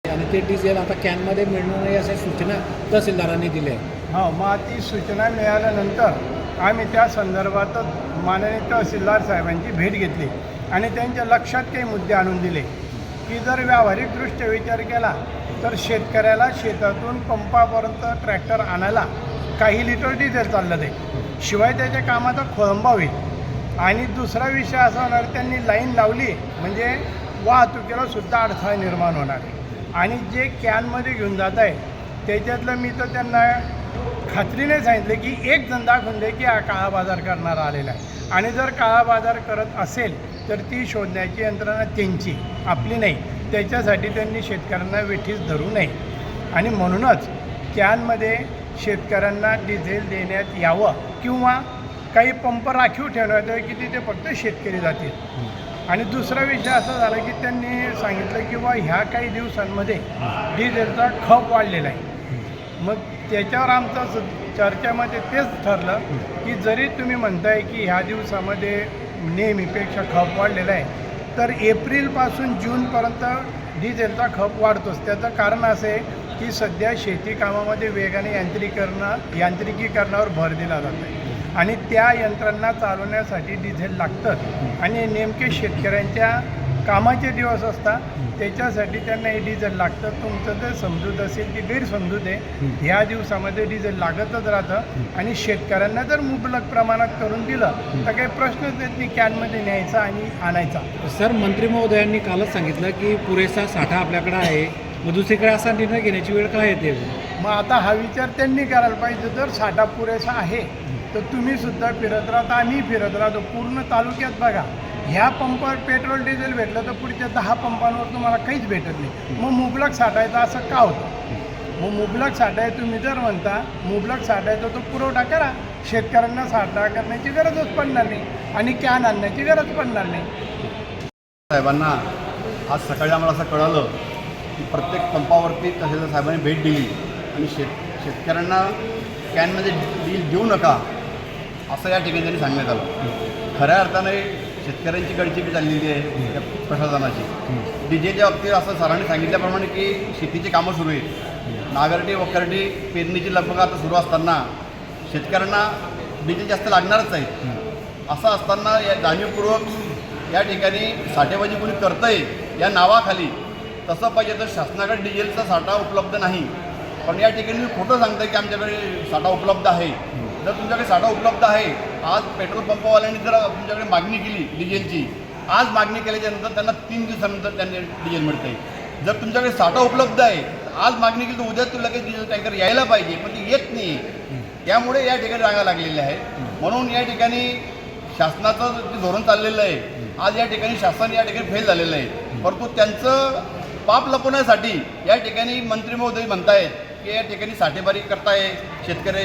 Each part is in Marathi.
आणि ते डिझेल आता कॅनमध्ये मिळणार नाही अशा सूचना तहसीलदारांनी दिल्या. हो, मग ती सूचना मिळाल्यानंतर आम्ही त्या संदर्भातच माननीय तहसीलदार साहेबांची भेट घेतली आणि त्यांच्या लक्षात काही मुद्दे आणून दिले की जर व्यावहारिकदृष्ट्या विचार केला तर शेतकऱ्याला शेतातून पंपापर्यंत ट्रॅक्टर आणायला काही लिटर डिझेल चाललं ते, शिवाय त्याच्या कामाचा खोळंबा होईल. आणि दुसरा विषय असा होणार, त्यांनी लाईन लावली म्हणजे वाहतुकीला सुद्धा अडथळा निर्माण होणार आहे. आणि जे कॅनमध्ये घेऊन जात आहे त्याच्यातलं मी तर त्यांना खात्रीने सांगितलं की एक जण दाखवून दे की हा काळा बाजार करणारा आलेला आहे. आणि जर काळा बाजार करत असेल तर ती शोधण्याची यंत्रणा त्यांची, आपली नाही. त्याच्यासाठी त्यांनी शेतकऱ्यांना वेठीस धरू नये. आणि म्हणूनच कॅनमध्ये शेतकऱ्यांना डिझेल देण्यात यावं किंवा काही पंप राखीव ठेवण्यात यावे की तिथे फक्त शेतकरी जातील. आणि दुसरा विषय असा झाला की त्यांनी सांगितलं की ह्या काही दिवसांमध्ये डिझेलचा खप वाढलेला आहे. मग त्याच्यावर आमचं चर्चेमध्ये तेच ठरलं की जरी तुम्ही म्हणताय की ह्या दिवसामध्ये नेहमीपेक्षा खप वाढलेला आहे तर एप्रिलपासून जूनपर्यंत डिझेलचा खप वाढतोच. त्याचं कारण असं आहे की सध्या शेती कामामध्ये वेगाने यांत्रिकीकरणावर भर दिला जातो आहे आणि त्या यंत्रांना चालवण्यासाठी डिझेल लागतं. आणि नेमके शेतकऱ्यांच्या कामाचे दिवस असतात, त्याच्यासाठी त्यांना हे डिझेल लागतं. तुमचं जर समजूत असेल ती गैरसमजूत आहे. ह्या दिवसामध्ये डिझेल लागतच राहतं आणि शेतकऱ्यांना जर मुबलक प्रमाणात करून दिलं तर काही प्रश्नच येत नाही कॅनमध्ये न्यायचा आणि आणायचा. सर, मंत्री महोदयांनी कालच सांगितलं की पुरेसा साठा आपल्याकडे आहे, मग दुसरीकडे असा निर्णय घेण्याची वेळ काय येते? मग आता हा विचार त्यांनी करायला पाहिजे. जर साठा पुरेसा आहे तर तुम्हीसुद्धा फिरत राहता, आम्ही फिरत राहतो. पूर्ण तालुक्यात बघा, ह्या पंपावर पेट्रोल डिझेल भेटलं तर पुढच्या 10 पंपांवर तुम्हाला काहीच भेटत नाही. मग मुबलक साठायचं असं का होतं? मग मुबलक साठाय तुम्ही जर म्हणता मुबलक साठायचा तो पुरवठा करा, शेतकऱ्यांना साठा करण्याची गरजच पडणार नाही आणि कॅन आणण्याची गरज पडणार नाही. साहेबांना आज सकाळी आम्हाला असं कळालं की प्रत्येक पंपावरती तहसीलदार साहेबांनी भेट दिली आणि शेतकऱ्यांना कॅनमध्ये डिझेल देऊ नका असं या ठिकाणी त्यांनी सांगण्यात आलं. खऱ्या अर्थाने शेतकऱ्यांची गडचिपी चाललेली आहे त्या प्रशासनाची. डिझेलच्या बाबतीत असं सरांनी सांगितल्याप्रमाणे की शेतीची कामं सुरू आहेत, नांगरटी वखरटी पेरणीची लगबग आता सुरू असताना शेतकऱ्यांना डिझेल जास्त लागणारच आहे. असं असताना या जाणीवपूर्वक या ठिकाणी साठेबाजी कोणी करतं आहे या नावाखाली, तसं पाहिजे तर शासनाकडे डिझेलचा साठा उपलब्ध नाही. पण या ठिकाणी मी खोटं सांगतो की आमच्याकडे साठा उपलब्ध आहे. जर तुमच्याकडे साठा उपलब्ध आहे, आज पेट्रोल पंपवाल्यांनी जर तुमच्याकडे मागणी केली डिझेलची, आज मागणी केल्याच्यानंतर त्यांना 3 दिवसानंतर त्यांना डिझेल मिळतं आहे. जर तुमच्याकडे साठा उपलब्ध आहे, आज मागणी केली तर उद्या तुला लगेच डिझेल टँकर यायला पाहिजे, पण ते येत नाही. त्यामुळे या ठिकाणी रांगा लागलेल्या आहेत. म्हणून या ठिकाणी शासनाचं जे धोरण चाललेलं आहे, आज या ठिकाणी शासन या ठिकाणी फेल झालेलं आहे. परंतु त्यांचं पाप लपवण्यासाठी या ठिकाणी मंत्री महोदय म्हणतायत की या ठिकाणी साठेबारी करताय, शेतकरी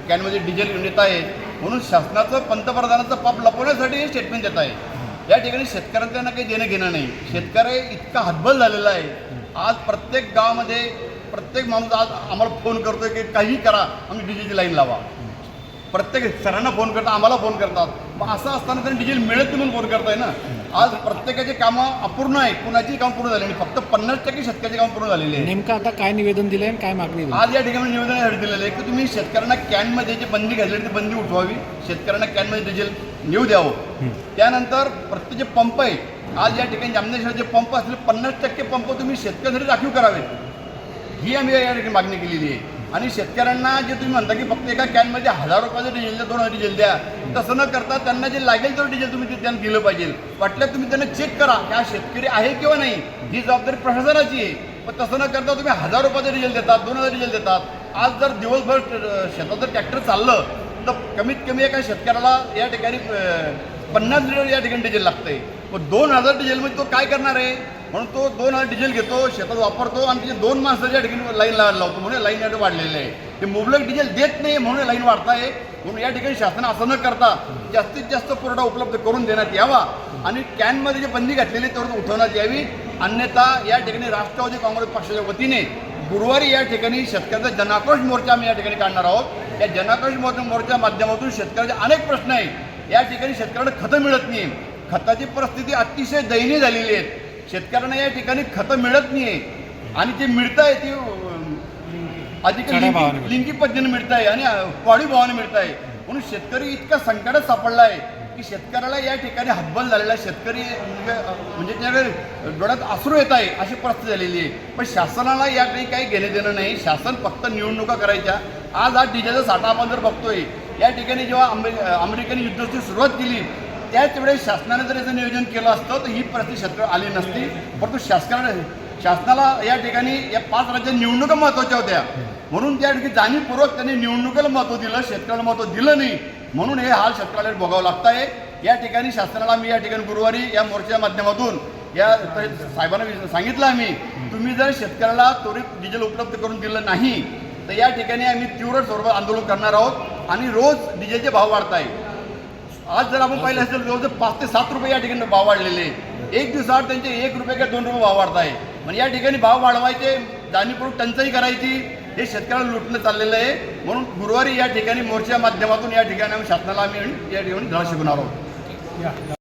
कॅनमध्ये डिझेल घेऊन येत आहे. म्हणून शासनाचं पंतप्रधानाचं पाप लपवण्यासाठी हे स्टेटमेंट देत आहे. या ठिकाणी शेतकऱ्यांना काही देणं घेणं नाही. शेतकरी इतका हतबल झालेला आहे. आज प्रत्येक गावामध्ये प्रत्येक माणूस आज आम्हाला फोन करतोय की काही करा, आम्ही डिझेलची लाईन लावा. प्रत्येक सरांना फोन करतात, आम्हाला फोन करतात. मग असं असताना त्यांनी डिझेल मिळत नाही म्हणून फोन करताय ना. आज प्रत्येकाचे कामं अपूर्ण आहेत, कुणाची काम पूर्ण झाली नाही. फक्त 50% शेतकऱ्याचे काम पूर्ण झालेले आहे. नेमकं आता काय निवेदन दिलं आणि काय मागणी दिली? आज या ठिकाणी निवेदन दिलेलं आहे की तुम्ही शेतकऱ्यांना कॅनमध्ये जी बंदी घातली ती बंदी उठवावी, शेतकऱ्यांना कॅनमध्ये डिझेल नेऊ द्यावं. त्यानंतर प्रत्येक जे पंप आहे, आज या ठिकाणी जामनेर शहरात जे पंप असलेले 50% पंप तुम्ही शेतकऱ्यांसाठी राखीव करावेत, ही आम्ही या ठिकाणी मागणी केलेली आहे. आणि शेतकऱ्यांना जे तुम्ही म्हणता की फक्त एका कॅनमध्ये 1000 रुपयाचं डिझेल द्या, 2000 डिझेल द्या, तसं न करता त्यांना जे लागेल तर डिझेल तुम्ही त्यांना दिलं पाहिजे. वाटलं तुम्ही त्यांना चेक करा की हा शेतकरी आहे किंवा नाही, ही जबाबदारी प्रशासनाची आहे. पण तसं न करता तुम्ही 1000 रुपयाचं डिझेल देतात, 2000 डिझेल देतात. आज जर दिवसभर शेतात जर ट्रॅक्टर चाललं तर कमीत कमी एका शेतकऱ्याला या ठिकाणी 50 लिटर या ठिकाणी डिझेल लागतंय. मग 2000 डिझेलमध्ये तो काय करणार आहे? म्हणून तो 2000 डिझेल घेतो, शेतात वापरतो आणि तिथे 2 माणसं या ठिकाणी लाईन लावतो. म्हणून लाईन या वाढलेली आहे. ते मुबलक डिझेल देत नाही म्हणून लाईन वाढताय. म्हणून या ठिकाणी शासन असं न करता जास्तीत जास्त पुरवठा उपलब्ध करून देण्यात यावा आणि कॅनमध्ये जी बंदी घातलेली तेवढं उठवण्यात यावी. अन्यथा या ठिकाणी राष्ट्रवादी काँग्रेस पक्षाच्या वतीने गुरुवारी या ठिकाणी शेतकऱ्याचा जनाक्रोश मोर्चा आम्ही या ठिकाणी काढणार आहोत. या जनाक्रोश मोर्चाच्या माध्यमातून शेतकऱ्याचे अनेक प्रश्न आहेत. या ठिकाणी शेतकऱ्यांना खतं मिळत नाही. खताची परिस्थिती अतिशय दयनीय झालेली आहे. शेतकऱ्यांना या ठिकाणी खतं मिळत नाही आहे. आणि ते मिळत आहे ते अधिक चढ्या भावाने मिळतंय. लिंकी पद्धतीने मिळत आहे आणि वाढीव भावाने मिळत आहे. म्हणून शेतकरी इतका संकटात सापडला आहे की शेतकऱ्याला या ठिकाणी हतबल झालेला आहे. शेतकरी म्हणजे त्याकडे डोळ्यात अश्रू येत आहे अशी परिस्थिती झालेली आहे. पण शासनाला याकडे काही घेणे देणं नाही. शासन फक्त निवडणुका करायच्या. आज हा डिझेलचा साठा आपण जर बघतोय, या ठिकाणी जेव्हा अमेरिकेने युद्धाची सुरुवात केली त्याच वेळेस शासनाने जर याचं नियोजन केलं असतं तर ही परिस्थिती शेतकरी आली नसती. परंतु शासनाला या ठिकाणी या 5 राज्यात निवडणुका महत्त्वाच्या होत्या. म्हणून त्या ठिकाणी जाणीवपूर्वक त्यांनी निवडणुकीला महत्त्व दिलं, शेतकऱ्याला महत्त्व दिलं नाही. म्हणून हे हाल शेतकऱ्याला भोगावं लागत आहे. या ठिकाणी शासनाला मी या ठिकाणी गुरुवारी या मोर्चाच्या माध्यमातून या साहेबांना सांगितलं आम्ही, तुम्ही जर शेतकऱ्याला त्वरित डिझेल उपलब्ध करून दिलं नाही तर या ठिकाणी आम्ही तीव्र स्वरूपात आंदोलन करणार आहोत. आणि रोज डिझेलचे भाव वाढत आहे. आज जर आपण पाहिलं असेल रोज 5 ते 7 रुपये या ठिकाणी भाव वाढलेले. एक दिवसाआड त्यांचे 1 रुपये किंवा 2 रुपये भाव वाढत आहे. म्हणजे या ठिकाणी भाव वाढवायचे, जाणीवपूर्वक टंचाई करायची, हे शेतकऱ्याला लुटणं चाललेलं आहे. म्हणून गुरुवारी या ठिकाणी मोर्चाच्या माध्यमातून या ठिकाणी आम्ही शासनाला या ठिकाणी धडा शिकवणार आहोत.